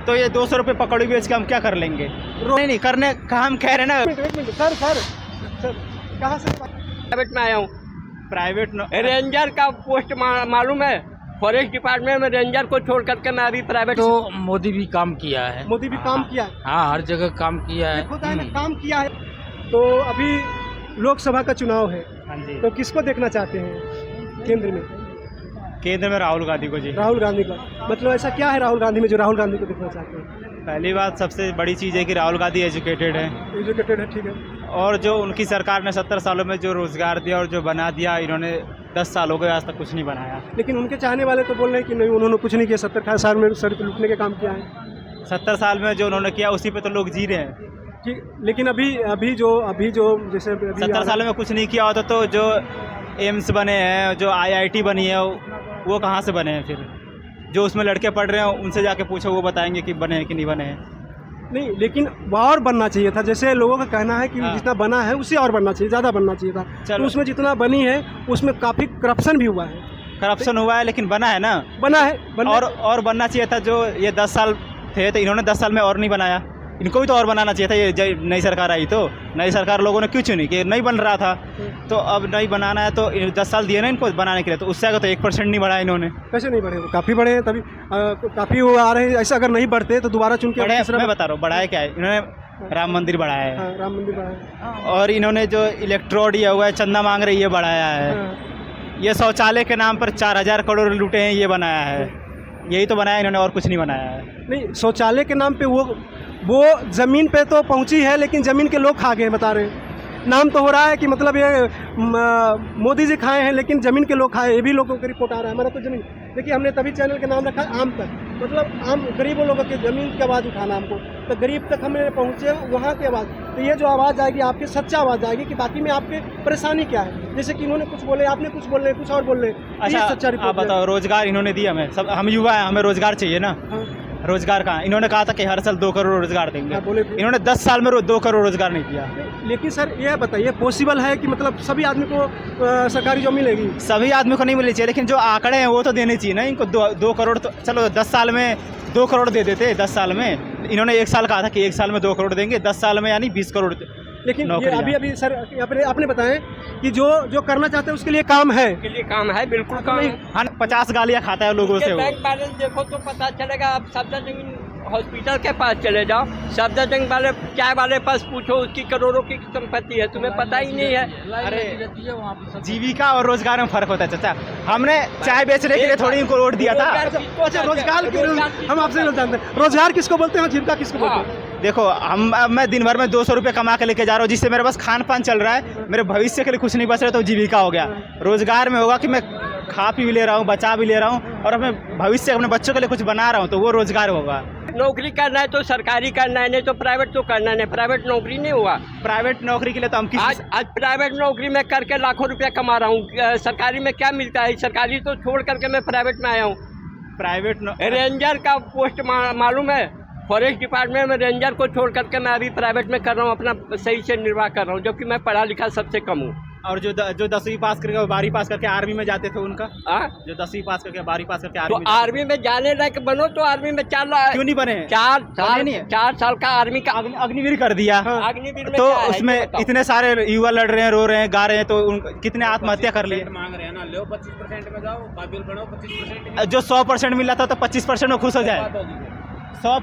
तो ये 200 रुपये पकौड़ी बेच के हम क्या कर लेंगे? नहीं करने का हम कह रहे हैं ना। एक मिनट सर कहाँ से? प्राइवेट में आया हूँ। प्राइवेट रेंजर का पोस्ट मालूम है? फॉरेस्ट डिपार्टमेंट में रेंजर को छोड़ करके मैं अभी प्राइवेट। तो मोदी भी काम किया है। मोदी भी काम किया है। हाँ, हर जगह काम किया है। होता है ना, काम किया है। तो अभी लोकसभा का चुनाव है, हाँ जी। तो किसको देखना चाहते हैं केंद्र में? केंद्र में राहुल गांधी को जी। राहुल गांधी का मतलब ऐसा क्या है राहुल गांधी में जो राहुल गांधी को देखना चाहते हैं? पहली बात सबसे बड़ी चीज़ है कि राहुल गांधी एजुकेटेड है, एजुकेटेड है, ठीक है। और जो उनकी सरकार ने 70 सालों में जो रोजगार दिया और जो बना दिया, इन्होंने 10 साल हो गए आज तक कुछ नहीं बनाया। लेकिन उनके चाहने वाले तो बोल रहे हैं कि नहीं, उन्होंने कुछ नहीं किया। 70 साल में सर लूटने के काम किया है। 70 साल में जो उन्होंने किया उसी पे तो लोग जी रहे हैं। ठीक, लेकिन अभी जो जैसे 70 सालों में कुछ नहीं किया होता तो जो एम्स बने हैं, जो IIT बनी है, वो कहाँ से बने हैं? फिर जो उसमें लड़के पढ़ रहे हैं उनसे जाके पूछो, वो बताएंगे कि बने हैं कि नहीं बने हैं। नहीं, लेकिन और बनना चाहिए था। जैसे लोगों का कहना है कि हाँ। जितना बना है उससे और बनना चाहिए, ज़्यादा बनना चाहिए था। तो उसमें जितना बनी है उसमें काफ़ी करप्शन भी हुआ है। करप्शन हुआ है लेकिन बना है ना। बना है और बनना चाहिए था। जो ये 10 साल थे तो इन्होंने 10 साल में और नहीं बनाया, इनको भी तो और बनाना चाहिए था। ये नई सरकार आई तो नई सरकार लोगों ने क्यों चुनी कि नहीं बन रहा था, तो अब नहीं बनाना है तो 10 साल दिए ना इनको बनाने के लिए, तो उससे आगे तो 1% नहीं बढ़ाया इन्होंने। कैसे नहीं बढ़े? वो काफ़ी बढ़े हैं, तभी काफ़ी वो आ रहे हैं। ऐसा अगर नहीं बढ़ते तो दोबारा चुन के मैं बता रहा हूँ बढ़ाया क्या है इन्होंने। राम मंदिर बढ़ाया है। हाँ, राम मंदिर बढ़ाया है। और इन्होंने जो इलेक्ट्रोड दिया हुआ है, चंदा मांग रही है, बढ़ाया है। हाँ। ये शौचालय के नाम पर 4000 करोड़ लूटे हैं, ये बनाया है। यही तो बनाया इन्होंने, और कुछ नहीं बनाया है। नहीं, शौचालय के नाम पे वो ज़मीन पे तो पहुंची है, लेकिन ज़मीन के लोग खा गए हैं, बता रहे हैं। नाम तो हो रहा है कि मतलब ये मोदी जी खाए हैं, लेकिन ज़मीन के लोग खाए। ये भी लोगों का रिपोर्ट आ रहा है। हमारा तो ज़मीन, देखिए हमने तभी चैनल का नाम रखा आम तक, मतलब आम गरीबों लोगों की ज़मीन की आवाज़ उठाना हमको। तो गरीब तक हमने पहुँचे, वहाँ की आवाज़। तो ये जो आवाज़ आएगी आपकी, सच्चा आवाज़ आएगी कि बाकी में आपके परेशानी क्या है। जैसे कि इन्होंने कुछ बोले, आपने कुछ बोल रहे, कुछ और बोल रहे। अच्छा, सच्चा आप रिपोर्ट बताओ, रोजगार इन्होंने दिया हमें? सब हम युवा हैं, हमें रोजगार चाहिए ना। रोजगार कहाँ? इन्होंने कहा था कि हर साल 2 करोड़ रोजगार देंगे। बोले इन्होंने 10 साल में 2 करोड़ रोजगार नहीं दिया। लेकिन सर ये बताइए, पॉसिबल है कि मतलब सभी आदमी को सरकारी जॉब मिलेगी? सभी आदमी को नहीं मिलनी चाहिए, लेकिन जो आंकड़े हैं वो तो देने चाहिए ना इनको। 2 करोड़ तो चलो 10 साल में 2 करोड़ दे देते। 10 साल में इन्होंने 1 साल कहा था कि 1 साल में 2 करोड़ देंगे, 10 साल में यानी 20 करोड़। लेकिन ये अभी सर आपने बताएं कि जो करना चाहते हैं उसके लिए काम है। के लिए काम है, बिल्कुल काम है। हाँ, 50 गालियाँ खाता है लोगों से वो। बैंक बैलेंस देखो तो पता चलेगा। आप सफदरजंग हॉस्पिटल के पास चले जाओ, सफदरजंग वाले चाय वाले पास पूछो, उसकी करोड़ों की संपत्ति है, तुम्हें पता ही नहीं है। अरे जीविका और रोजगार में फर्क होता है चाचा। हमने चाय बेचने के लिए थोड़ी इनको वोट दिया था। अच्छा, रोजगार हम आपसे जानते हैं, रोजगार किसको बोलते हैं, जीविका किसको बोलते हैं? देखो मैं दिन भर में 200 रुपये कमा के लेके जा रहा हूँ, जिससे मेरे पास खान पान चल रहा है, मेरे भविष्य के लिए कुछ नहीं बच रहा, तो जीविका हो गया। रोजगार में होगा कि मैं खा पी भी ले रहा हूँ, बचा भी ले रहा हूँ, और अपने भविष्य अपने बच्चों के लिए कुछ बना रहा हूँ, तो वो रोजगार होगा। नौकरी करना है तो सरकारी करना है, नहीं तो प्राइवेट तो करना नहीं। प्राइवेट नौकरी नहीं हुआ। प्राइवेट नौकरी के लिए तो हम आज प्राइवेट नौकरी में करके लाखों रुपया कमा रहा हूँ। सरकारी में क्या मिलता है? सरकारी तो छोड़ करके मैं प्राइवेट में आया हूँ। प्राइवेट रेंजर का पोस्ट मालूम है? फॉरेस्ट डिपार्टमेंट में रेंजर को छोड़ करके मैं अभी प्राइवेट में कर रहा हूँ, अपना सही से निर्वाह कर रहा हूँ, जबकि मैं पढ़ा लिखा सबसे कम हूँ। और जो 10वीं पास करके 12वीं पास करके आर्मी में जाते थे, उनका जो 10वीं पास करके 12वीं पास करके तो आर्मी में जाने लायक बनो, तो आर्मी में 4 लाख क्यों नहीं बने? 4 साल का आर्मी का अग्निवीर कर दिया। अग्निवीर में तो क्या है? उसमें इतने सारे युवा लड़ रहे हैं, रो रहे हैं, गा रहे हैं, तो कितने आत्महत्या कर लिए। मांग रहे हैं ना, लो 25% में जाओ, काबिल बनो 25%। जो 100% मिला था तो 25% में खुश हो जाए। 100%